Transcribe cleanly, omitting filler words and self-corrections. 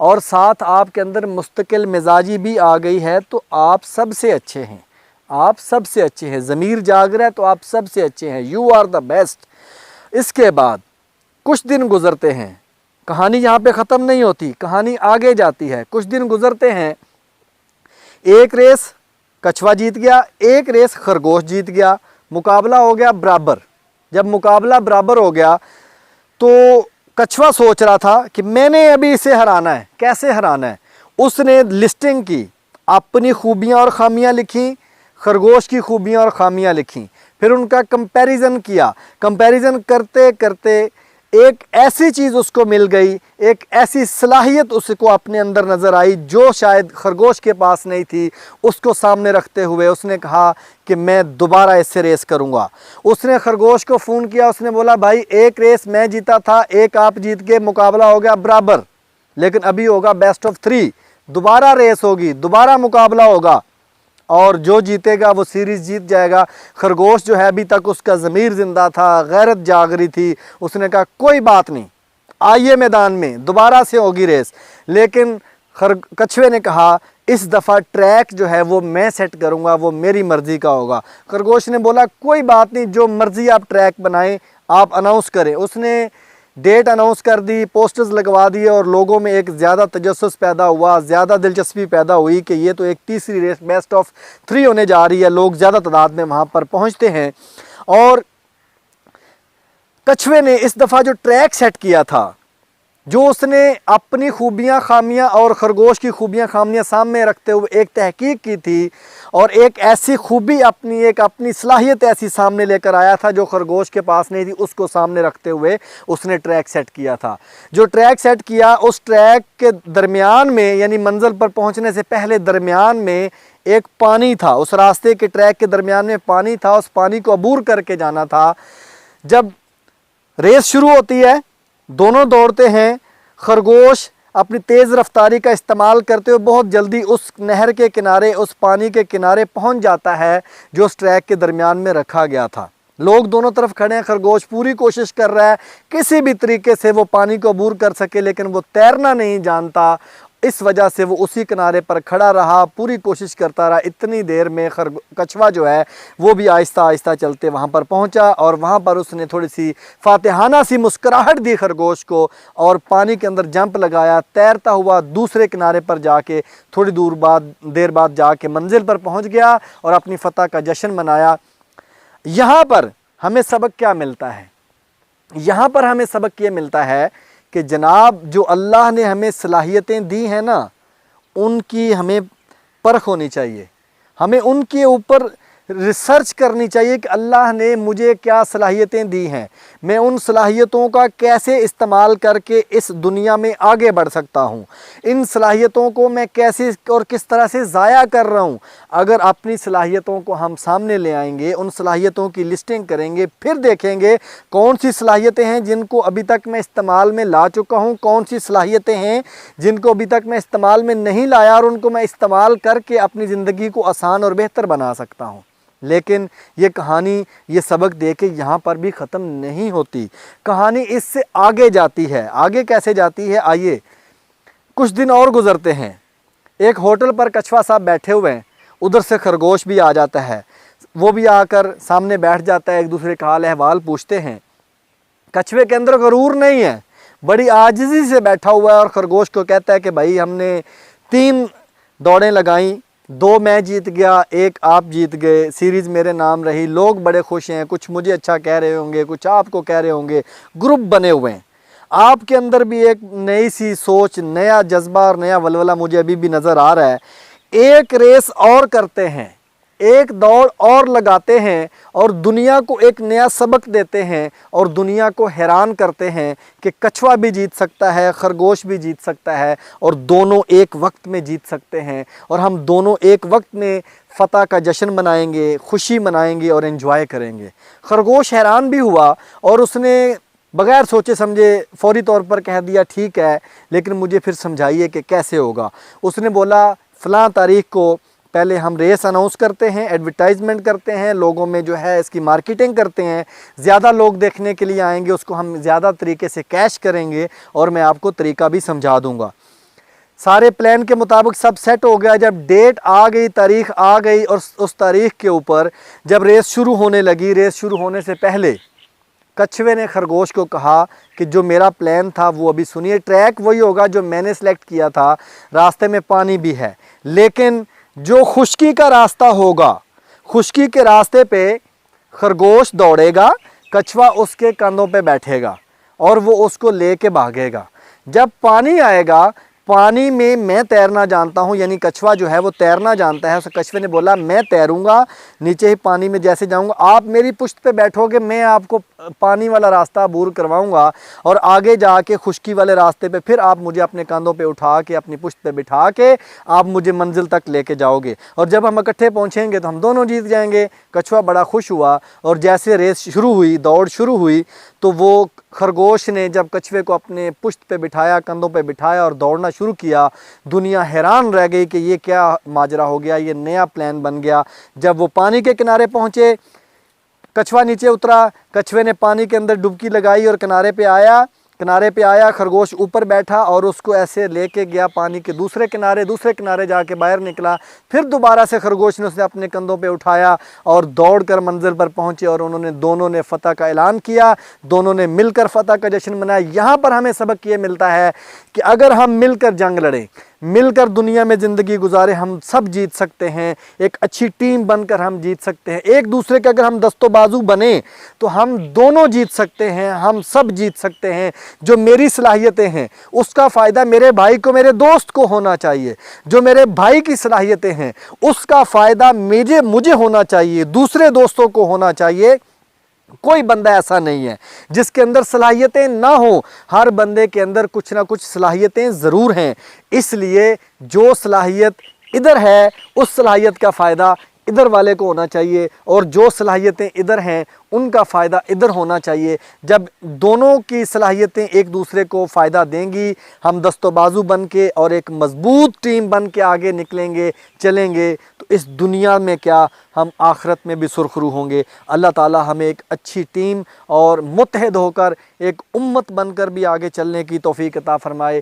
اور ساتھ آپ کے اندر مستقل مزاجی بھی آ گئی ہے تو آپ سب سے اچھے ہیں، آپ سب سے اچھے ہیں، ضمیر جاگ رہا ہے تو آپ سب سے اچھے ہیں، یو آر دا بیسٹ۔ اس کے بعد کچھ دن گزرتے ہیں، کہانی یہاں پہ ختم نہیں ہوتی، کہانی آگے جاتی ہے۔ کچھ دن گزرتے ہیں، ایک ریس کچھوا جیت گیا، ایک ریس خرگوش جیت گیا، مقابلہ ہو گیا برابر۔ جب مقابلہ برابر ہو گیا تو کچھوا سوچ رہا تھا کہ میں نے ابھی اسے ہرانا ہے، کیسے ہرانا ہے۔ اس نے لسٹنگ کی، اپنی خوبیاں اور خامیاں لکھیں، خرگوش کی خوبیاں اور خامیاں لکھیں، پھر ان کا کمپیریزن کیا۔ کمپیریزن کرتے کرتے ایک ایسی چیز اس کو مل گئی، ایک ایسی صلاحیت اس کو اپنے اندر نظر آئی جو شاید خرگوش کے پاس نہیں تھی۔ اس کو سامنے رکھتے ہوئے اس نے کہا کہ میں دوبارہ اس سے ریس کروں گا۔ اس نے خرگوش کو فون کیا، اس نے بولا بھائی ایک ریس میں جیتا تھا، ایک آپ جیت گئے، مقابلہ ہو گیا برابر، لیکن ابھی ہوگا بیسٹ آف 3، دوبارہ ریس ہوگی، دوبارہ مقابلہ ہوگا، اور جو جیتے گا وہ سیریز جیت جائے گا۔ خرگوش جو ہے ابھی تک اس کا ضمیر زندہ تھا، غیرت جاگ رہی تھی، اس نے کہا کوئی بات نہیں، آئیے میدان میں دوبارہ سے ہوگی ریس۔ لیکن کچھوے نے کہا اس دفعہ ٹریک جو ہے وہ میں سیٹ کروں گا، وہ میری مرضی کا ہوگا۔ خرگوش نے بولا کوئی بات نہیں، جو مرضی آپ ٹریک بنائیں، آپ اناؤنس کریں۔ اس نے ڈیٹ اناؤنس کر دی، پوسٹرز لگوا دیے، اور لوگوں میں ایک زیادہ تجسس پیدا ہوا، زیادہ دلچسپی پیدا ہوئی کہ یہ تو ایک تیسری ریس بیسٹ آف 3 ہونے جا رہی ہے۔ لوگ زیادہ تعداد میں وہاں پر پہنچتے ہیں، اور کچھوے نے اس دفعہ جو ٹریک سیٹ کیا تھا، جو اس نے اپنی خوبیاں خامیاں اور خرگوش کی خوبیاں خامیاں سامنے رکھتے ہوئے ایک تحقیق کی تھی، اور ایک ایسی خوبی اپنی صلاحیت ایسی سامنے لے کر آیا تھا جو خرگوش کے پاس نہیں تھی، اس کو سامنے رکھتے ہوئے اس نے ٹریک سیٹ کیا تھا۔ جو ٹریک سیٹ کیا، اس ٹریک کے درمیان میں، یعنی منزل پر پہنچنے سے پہلے درمیان میں ایک پانی تھا، اس راستے کے ٹریک کے درمیان میں پانی تھا، اس پانی کو عبور کر کے جانا تھا۔ جب ریس شروع ہوتی ہے، دونوں دوڑتے ہیں، خرگوش اپنی تیز رفتاری کا استعمال کرتے ہوئے بہت جلدی اس نہر کے کنارے، اس پانی کے کنارے پہنچ جاتا ہے جو اس ٹریک کے درمیان میں رکھا گیا تھا۔ لوگ دونوں طرف کھڑے ہیں، خرگوش پوری کوشش کر رہا ہے کسی بھی طریقے سے وہ پانی کو عبور کر سکے، لیکن وہ تیرنا نہیں جانتا، اس وجہ سے وہ اسی کنارے پر کھڑا رہا، پوری کوشش کرتا رہا۔ اتنی دیر میں کچھوا جو ہے وہ بھی آہستہ آہستہ چلتے وہاں پر پہنچا، اور وہاں پر اس نے تھوڑی سی فاتحانہ سی مسکراہٹ دی خرگوش کو، اور پانی کے اندر جمپ لگایا، تیرتا ہوا دوسرے کنارے پر جا کے تھوڑی دیر بعد جا کے منزل پر پہنچ گیا اور اپنی فتح کا جشن منایا۔ یہاں پر ہمیں سبق کیا ملتا ہے؟ یہاں پر ہمیں سبق یہ ملتا ہے کہ جناب جو اللہ نے ہمیں صلاحیتیں دی ہیں نا، ان کی ہمیں پرکھ ہونی چاہیے، ہمیں ان کے اوپر ریسرچ کرنی چاہیے کہ اللہ نے مجھے کیا صلاحیتیں دی ہیں، میں ان صلاحیتوں کا کیسے استعمال کر کے اس دنیا میں آگے بڑھ سکتا ہوں، ان صلاحیتوں کو میں کیسے اور کس طرح سے ضائع کر رہا ہوں۔ اگر اپنی صلاحیتوں کو ہم سامنے لے آئیں گے، ان صلاحیتوں کی لسٹنگ کریں گے، پھر دیکھیں گے کون سی صلاحیتیں ہیں جن کو ابھی تک میں استعمال میں لا چکا ہوں، کون سی صلاحیتیں ہیں جن کو ابھی تک میں استعمال میں نہیں لایا، اور ان کو میں استعمال کر کے اپنی زندگی کو آسان اور بہتر بنا سکتا ہوں۔ لیکن یہ کہانی، یہ سبق دے کے یہاں پر بھی ختم نہیں ہوتی، کہانی اس سے آگے جاتی ہے۔ آگے کیسے جاتی ہے؟ آئیے کچھ دن اور گزرتے ہیں، ایک ہوٹل پر کچھوا صاحب بیٹھے ہوئے ہیں، ادھر سے خرگوش بھی آ جاتا ہے، وہ بھی آ کر سامنے بیٹھ جاتا ہے، ایک دوسرے کا حال احوال پوچھتے ہیں۔ کچھوے کے اندر غرور نہیں ہے، بڑی عاجزی سے بیٹھا ہوا ہے، اور خرگوش کو کہتا ہے کہ بھائی ہم نے 3 دوڑیں لگائیں، 2 میں جیت گیا، 1 آپ جیت گئے، سیریز میرے نام رہی، لوگ بڑے خوش ہیں، کچھ مجھے اچھا کہہ رہے ہوں گے، کچھ آپ کو کہہ رہے ہوں گے، گروپ بنے ہوئے ہیں، آپ کے اندر بھی ایک نئی سی سوچ، نیا جذبہ اور نیا ولولہ مجھے ابھی بھی نظر آ رہا ہے۔ ایک ریس اور کرتے ہیں، ایک دوڑ اور لگاتے ہیں، اور دنیا کو ایک نیا سبق دیتے ہیں، اور دنیا کو حیران کرتے ہیں کہ کچھوا بھی جیت سکتا ہے، خرگوش بھی جیت سکتا ہے، اور دونوں ایک وقت میں جیت سکتے ہیں، اور ہم دونوں ایک وقت میں فتح کا جشن منائیں گے، خوشی منائیں گے اور انجوائے کریں گے۔ خرگوش حیران بھی ہوا، اور اس نے بغیر سوچے سمجھے فوری طور پر کہہ دیا ٹھیک ہے، لیکن مجھے پھر سمجھائیے کہ کیسے ہوگا۔ اس نے بولا فلاں تاریخ کو پہلے ہم ریس اناؤنس کرتے ہیں، ایڈورٹائزمنٹ کرتے ہیں، لوگوں میں جو ہے اس کی مارکیٹنگ کرتے ہیں، زیادہ لوگ دیکھنے کے لیے آئیں گے، اس کو ہم زیادہ طریقے سے کیش کریں گے، اور میں آپ کو طریقہ بھی سمجھا دوں گا۔ سارے پلان کے مطابق سب سیٹ ہو گیا. جب ڈیٹ آ گئی، تاریخ آ گئی، اور اس تاریخ کے اوپر جب ریس شروع ہونے لگی، ریس شروع ہونے سے پہلے کچھوے نے خرگوش کو کہا کہ جو میرا پلان تھا وہ ابھی سنیے، ٹریک وہی ہوگا جو میں نے سلیکٹ کیا تھا، راستے میں پانی بھی ہے، لیکن جو خشکی کا راستہ ہوگا، خشکی کے راستے پہ خرگوش دوڑے گا، کچھوا اس کے کندھوں پہ بیٹھے گا اور وہ اس کو لے کے بھاگے گا. جب پانی آئے گا، پانی میں تیرنا جانتا ہوں، یعنی کچھوا جو ہے وہ تیرنا جانتا ہے. اس کچھوے نے بولا میں تیروں گا، نیچے ہی پانی میں جیسے جاؤں گا، آپ میری پشت پہ بیٹھو گے، میں آپ کو پانی والا راستہ عبور کرواؤں گا، اور آگے جا کے خشکی والے راستے پہ پھر آپ مجھے اپنے کاندھوں پہ اٹھا کے اپنی پشت پہ بٹھا کے آپ مجھے منزل تک لے کے جاؤ گے، اور جب ہم اکٹھے پہنچیں گے تو ہم دونوں جیت جائیں گے. کچھوا بڑا خوش ہوا، اور جیسے ریس شروع ہوئی، دوڑ شروع ہوئی، تو وہ خرگوش نے جب کچھوے کو اپنے پشت پہ بٹھایا، کندھوں پہ بٹھایا اور دوڑنا شروع کیا، دنیا حیران رہ گئی کہ یہ کیا ماجرا ہو گیا، یہ نیا پلان بن گیا. جب وہ پانی کے کنارے پہنچے، کچھوا نیچے اترا، کچھوے نے پانی کے اندر ڈبکی لگائی اور کنارے پہ آیا، خرگوش اوپر بیٹھا اور اس کو ایسے لے کے گیا پانی کے دوسرے کنارے جا کے باہر نکلا. پھر دوبارہ سے خرگوش نے اسے اپنے کندھوں پہ اٹھایا اور دوڑ کر منزل پر پہنچے، اور دونوں نے فتح کا اعلان کیا، دونوں نے مل کر فتح کا جشن منایا. یہاں پر ہمیں سبق یہ ملتا ہے کہ اگر ہم مل کر جنگ لڑیں، مل کر دنیا میں زندگی گزارے، ہم سب جیت سکتے ہیں. ایک اچھی ٹیم بن کر ہم جیت سکتے ہیں. ایک دوسرے کے اگر ہم دست و بازو بنیں تو ہم دونوں جیت سکتے ہیں، ہم سب جیت سکتے ہیں. جو میری صلاحیتیں ہیں اس کا فائدہ میرے بھائی کو، میرے دوست کو ہونا چاہیے. جو میرے بھائی کی صلاحیتیں ہیں اس کا فائدہ مجھے ہونا چاہیے، دوسرے دوستوں کو ہونا چاہیے. کوئی بندہ ایسا نہیں ہے جس کے اندر صلاحیتیں نہ ہوں، ہر بندے کے اندر کچھ نہ کچھ صلاحیتیں ضرور ہیں. اس لیے جو صلاحیت ادھر ہے اس صلاحیت کا فائدہ ادھر والے کو ہونا چاہیے، اور جو صلاحیتیں ادھر ہیں ان کا فائدہ ادھر ہونا چاہیے. جب دونوں کی صلاحیتیں ایک دوسرے کو فائدہ دیں گی، ہم دست و بازو بن کے اور ایک مضبوط ٹیم بن کے آگے نکلیں گے، چلیں گے، تو اس دنیا میں کیا ہم آخرت میں بھی سرخرو ہوں گے. اللہ تعالی ہمیں ایک اچھی ٹیم اور متحد ہو کر ایک امت بن کر بھی آگے چلنے کی توفیق عطا فرمائے.